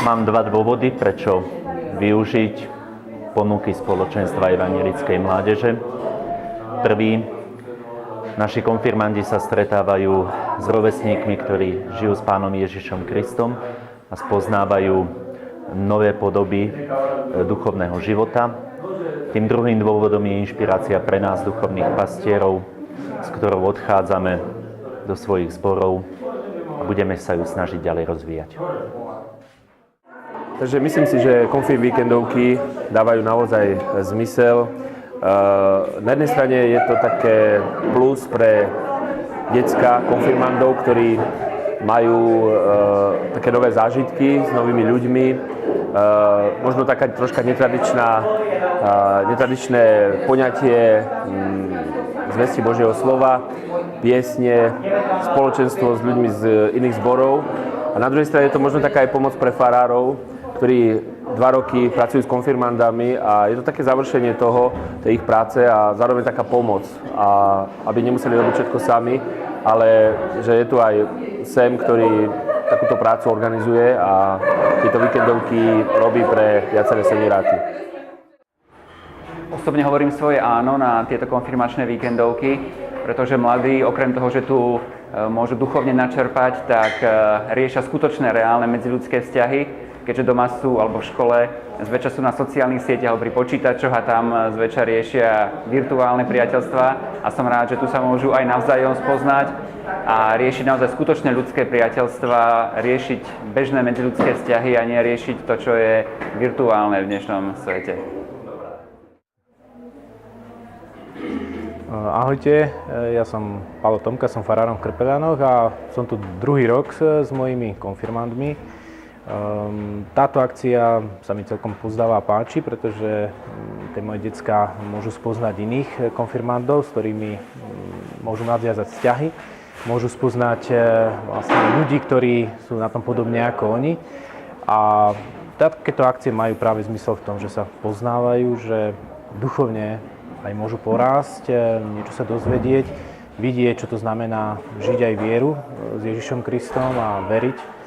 Mám dva dôvody, prečo využiť ponuky spoločenstva evanjelickej mládeže. Prvý, naši konfirmandi sa stretávajú s rovesníkmi, ktorí žijú s Pánom Ježišom Kristom a spoznávajú nové podoby duchovného života. Tým druhým dôvodom je inšpirácia pre nás, duchovných pastierov, s ktorou odchádzame do svojich zborov a budeme sa ju snažiť ďalej rozvíjať. Takže myslím si, že konfirm víkendovky dávajú naozaj zmysel. Na jednej strane je to také plus pre decká konfirmandov, ktorí majú také nové zážitky s novými ľuďmi. Možno taká troška netradičné poňatie zvesti Božieho slova, piesne, spoločenstvo s ľuďmi z iných zborov. A na druhej strane je to možno taká aj pomoc pre farárov, ktorí 2 roky pracujú s konfirmandami a je to také završenie tej ich práce a zároveň taká pomoc. A aby nemuseli robiť všetko sami, ale že je tu aj SEM, ktorý takúto prácu organizuje a tieto víkendovky robí pre viaceré senioráty. Osobne hovorím svoje áno na tieto konfirmačné víkendovky, pretože mladí, okrem toho, že tu môžu duchovne načerpať, tak riešia skutočné, reálne medziľudské vzťahy, keďže doma sú alebo v škole, zväčša sú na sociálnych sieťach alebo pri počítačoch a tam zväčša riešia virtuálne priateľstvá a som rád, že tu sa môžu aj navzájom spoznať a riešiť naozaj skutočné ľudské priateľstvá, riešiť bežné medziľudské vzťahy a nie riešiť to, čo je virtuálne v dnešnom svete. Ahojte, ja som Pálo Tomka, som farárom v Krpeľanoch a som tu druhý rok s mojimi konfirmandmi. Táto akcia sa mi celkom pozdáva a páči, pretože tie moje decká môžu spoznať iných konfirmandov, s ktorými môžu nadviazať vzťahy. Môžu spoznať vlastne ľudí, ktorí sú na tom podobne ako oni. A takéto akcie majú práve zmysel v tom, že sa poznávajú, že duchovne aj môžu porásť, niečo sa dozvedieť, vidieť, čo to znamená žiť aj vieru s Ježišom Kristom a veriť.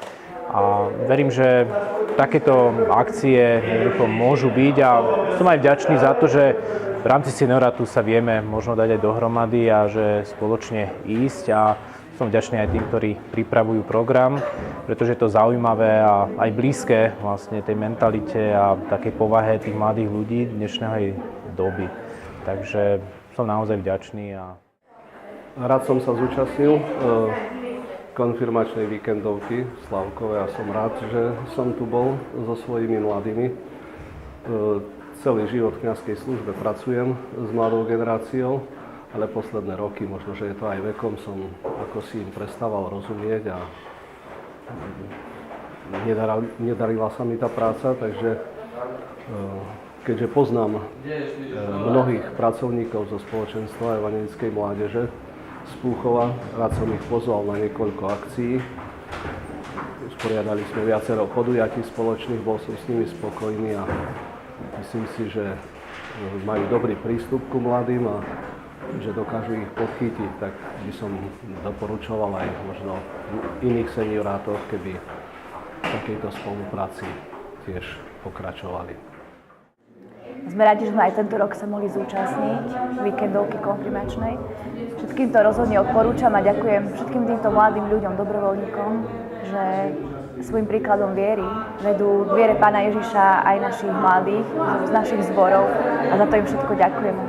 A verím, že takéto akcie môžu byť a som aj vďačný za to, že v rámci seniorátu sa vieme možno dať aj dohromady a že spoločne ísť a som vďačný aj tým, ktorí pripravujú program, pretože je to zaujímavé a aj blízke vlastne tej mentalite a takej povahe tých mladých ľudí dnešnej doby. Takže som naozaj vďačný. Rád som sa zúčastnil konfirmačnej víkendovky v Slavkove a som rád, že som tu bol so svojimi mladými. Celý život v kňazskej službe pracujem s mladou generáciou, ale posledné roky, možno, že je to aj vekom, som ako si im prestával rozumieť a nedarila sa mi tá práca, takže keďže poznám mnohých pracovníkov zo spoločenstva evanjelickej mládeže z Púchova, rád som ich pozval na niekoľko akcií. Usporiadali sme viacero podujatí spoločných, bol som s nimi spokojný a myslím si, že majú dobrý prístup ku mladým a že dokážu ich podchytiť, tak by som doporučoval aj možno v iných seniorátoch, keby v takejto spolupráci tiež pokračovali. Sme radi, že sme aj tento rok sa mohli zúčastniť víkendovky konfirmačnej. Všetkým to rozhodne odporúčam a ďakujem všetkým týmto mladým ľuďom, dobrovoľníkom, že svojím príkladom viery vedú k viere Pána Ježiša aj našich mladých z našich zborov a za to im všetko ďakujeme.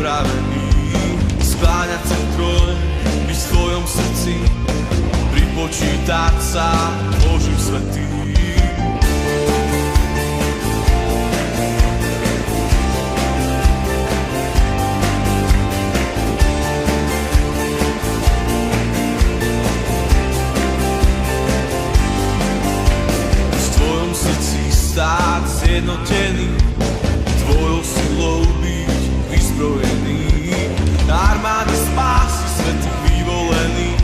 pripravený skláňať sa v troj, byť v tvojom srdci, pripočítať sa Božím svätým. Stáť zjednotený, tvojou silou byť vyzbrojený. Armády spásy svätých vyvolený,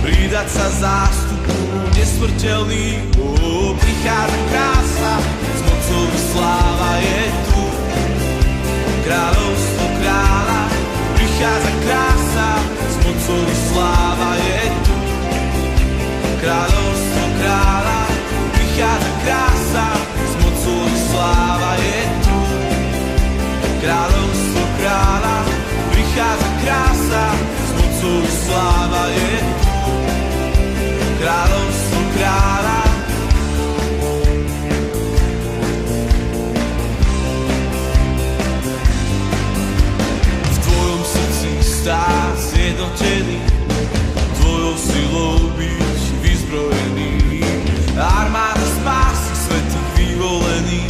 pridať sa zástupu nesmrteľný. Prichádza krása, s mocou sláva je tu. Kráľovstvo kráľa, prichádza krása, s mocou sláva je tu. Kráľovstvo kráľa, prichádza krása, s mocou sláva je tu. Kráľovstvo kráľa, prichádza krása, s mocou sláva je tu. Kráľovstvo kráľa. V tvojom srdci stáť zjednotený, tvojou silou byť vyzbrojený. Armáda spásy svätých vyvolený,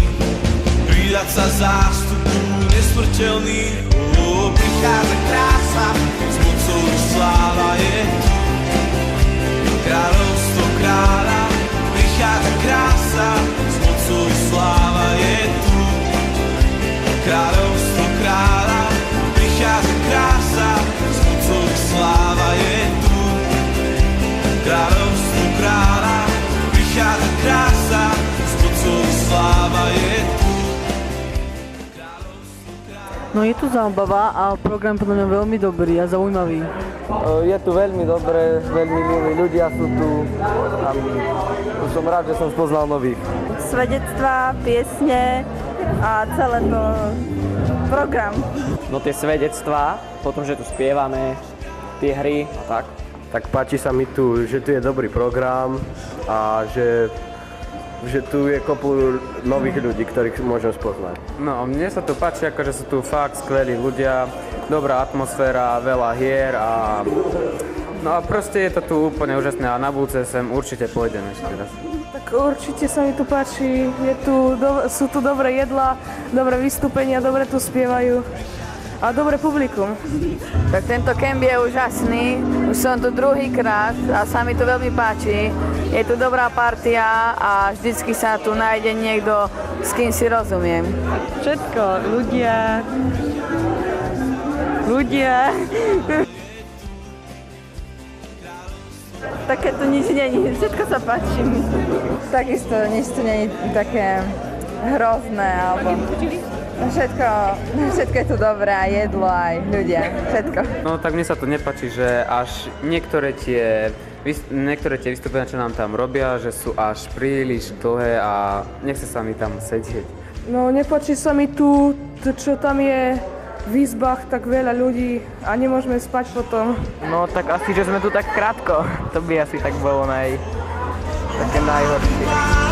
pridať sa zástupu nesmrteľný. Prichádza krása, s mocou sláva je tu. Kráľovstvo kráľa, prichádza krása, s mocou sláva je tu. Kráľovstvo kráľa, prichádza krása, s mocou sláva je tu. Kráľovstvo kráľa, prichádza krása, s mocou sláva je tu. No je tu zábava a program podľa mňa veľmi dobrý a zaujímavý. Je tu veľmi dobré, veľmi milí ľudia sú tu a som rád, že som spoznal nových. Svedectvá, piesne a celé to program. No tie svedectvá, potom, že tu spievame, tie hry a tak. Tak páči sa mi tu, že tu je dobrý program a že tu je kopu nových ľudí, ktorých môžem spoznať. No, mne sa tu páči, akože sú tu fakt skvelí ľudia, dobrá atmosféra, veľa hier a... No a proste je to tu úplne úžasné a na budúce sem určite pôjdem ešte raz. Tak určite sa mi tu páči, sú tu dobré jedlá, dobré vystúpenia, dobre tu spievajú a dobré publikum. Tak tento kemp je úžasný, už som tu druhýkrát a sa mi to veľmi páči. Je tu dobrá partia a vždycky sa tu nájde niekto, s kým si rozumiem. Všetko, ľudia. Také tu nič není, všetko sa páči mi. Takisto nič tu není také hrozné, alebo... Všetko je tu dobré, aj jedlo, aj ľudia, všetko. No tak mne sa to nepáči, že až niektoré tie vystúpenia, čo nám tam robia, že sú až príliš dlhé a nechce sa mi tam sedieť. No nepáči sa mi tu, čo tam je v izbách tak veľa ľudí a nemôžeme spať potom. No tak asi, že sme tu tak krátko, to by asi tak bolo také najhoršie.